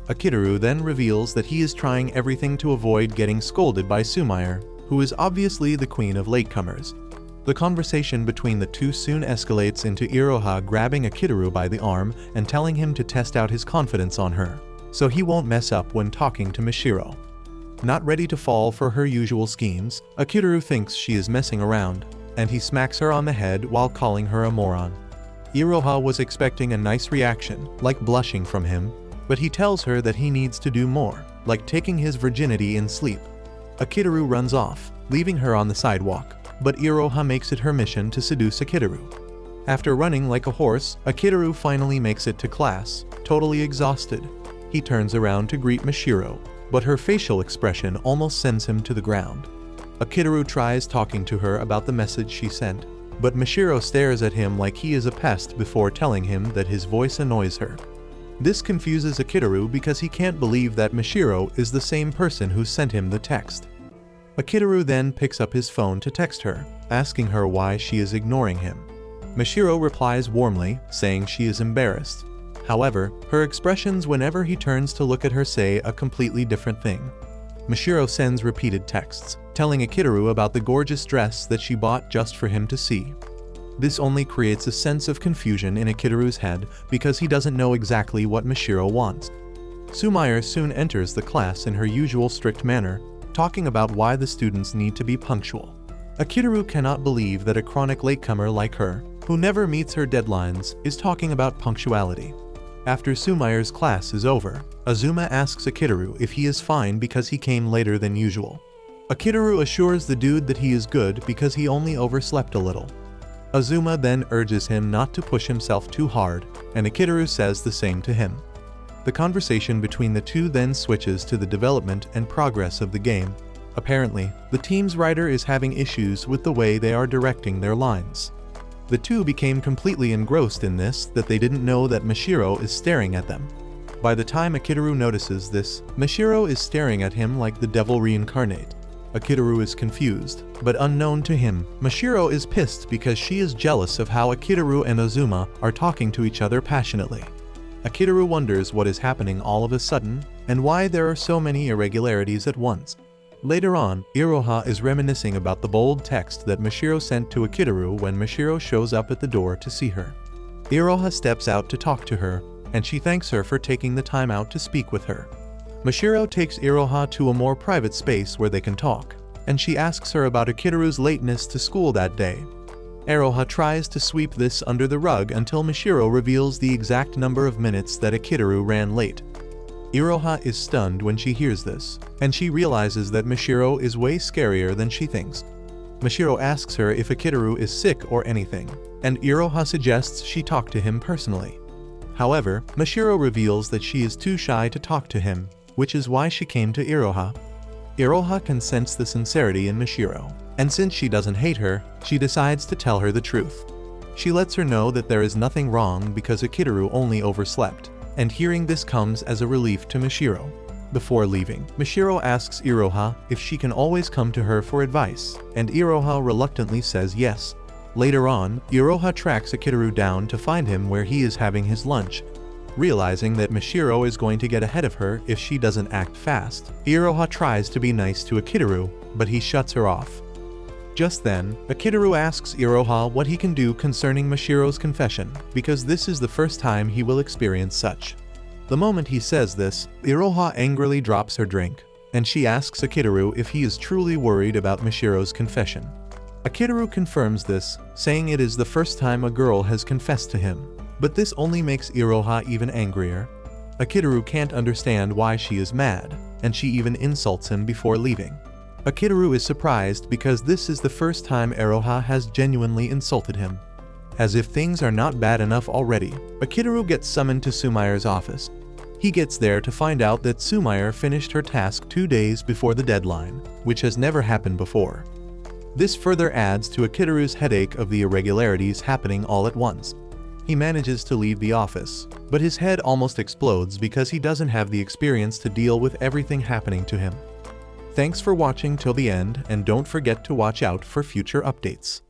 Akitaru then reveals that he is trying everything to avoid getting scolded by Sumair, who is obviously the queen of latecomers. The conversation between the two soon escalates into Iroha grabbing Akitaru by the arm and telling him to test out his confidence on her, so he won't mess up when talking to Mashiro. Not ready to fall for her usual schemes, Akitaru thinks she is messing around, and he smacks her on the head while calling her a moron. Iroha was expecting a nice reaction, like blushing from him, but he tells her that he needs to do more, like taking his virginity in sleep. Akitaru runs off, leaving her on the sidewalk, but Iroha makes it her mission to seduce Akitaru. After running like a horse, Akitaru finally makes it to class, totally exhausted. He turns around to greet Mashiro, but her facial expression almost sends him to the ground. Akitaru tries talking to her about the message she sent, but Mashiro stares at him like he is a pest before telling him that his voice annoys her. This confuses Akitaru because he can't believe that Mashiro is the same person who sent him the text. Akitaru then picks up his phone to text her, asking her why she is ignoring him. Mashiro replies warmly, saying she is embarrassed. However, her expressions whenever he turns to look at her say a completely different thing. Mashiro sends repeated texts, telling Akitaru about the gorgeous dress that she bought just for him to see. This only creates a sense of confusion in Akitaru's head because he doesn't know exactly what Mashiro wants. Sumair soon enters the class in her usual strict manner, talking about why the students need to be punctual. Akitaru cannot believe that a chronic latecomer like her, who never meets her deadlines, is talking about punctuality. After Sumair's class is over, Azuma asks Akitaru if he is fine because he came later than usual. Akitaru assures the dude that he is good because he only overslept a little. Azuma then urges him not to push himself too hard, and Akitaru says the same to him. The conversation between the two then switches to the development and progress of the game. Apparently, the team's writer is having issues with the way they are directing their lines. The two became completely engrossed in this that they didn't know that Mashiro is staring at them. By the time Akitaru notices this, Mashiro is staring at him like the devil reincarnate. Akitaru is confused, but unknown to him, Mashiro is pissed because she is jealous of how Akitaru and Azuma are talking to each other passionately. Akitaru wonders what is happening all of a sudden, and why there are so many irregularities at once. Later on, Iroha is reminiscing about the bold text that Mashiro sent to Akitaru when Mashiro shows up at the door to see her. Iroha steps out to talk to her, and she thanks her for taking the time out to speak with her. Mashiro takes Iroha to a more private space where they can talk, and she asks her about Akitaru's lateness to school that day. Iroha tries to sweep this under the rug until Mashiro reveals the exact number of minutes that Akitaru ran late. Iroha is stunned when she hears this, and she realizes that Mashiro is way scarier than she thinks. Mashiro asks her if Akitaru is sick or anything, and Iroha suggests she talk to him personally. However, Mashiro reveals that she is too shy to talk to him, which is why she came to Iroha. Iroha can sense the sincerity in Mashiro, and since she doesn't hate her, she decides to tell her the truth. She lets her know that there is nothing wrong because Akitaru only overslept, and hearing this comes as a relief to Mashiro. Before leaving, Mashiro asks Iroha if she can always come to her for advice, and Iroha reluctantly says yes. Later on, Iroha tracks Akitaru down to find him where he is having his lunch. Realizing that Mashiro is going to get ahead of her if she doesn't act fast, Iroha tries to be nice to Akitaru, but he shuts her off. Just then, Akitaru asks Iroha what he can do concerning Mashiro's confession, because this is the first time he will experience such. The moment he says this, Iroha angrily drops her drink, and she asks Akitaru if he is truly worried about Mashiro's confession. Akitaru confirms this, saying it is the first time a girl has confessed to him, but this only makes Iroha even angrier. Akitaru can't understand why she is mad, and she even insults him before leaving. Akitaru is surprised because this is the first time Iroha has genuinely insulted him. As if things are not bad enough already, Akitaru gets summoned to Sumire's office. He gets there to find out that Sumire finished her task 2 days before the deadline, which has never happened before. This further adds to Akitaru's headache of the irregularities happening all at once. He manages to leave the office, but his head almost explodes because he doesn't have the experience to deal with everything happening to him. Thanks for watching till the end, and don't forget to watch out for future updates.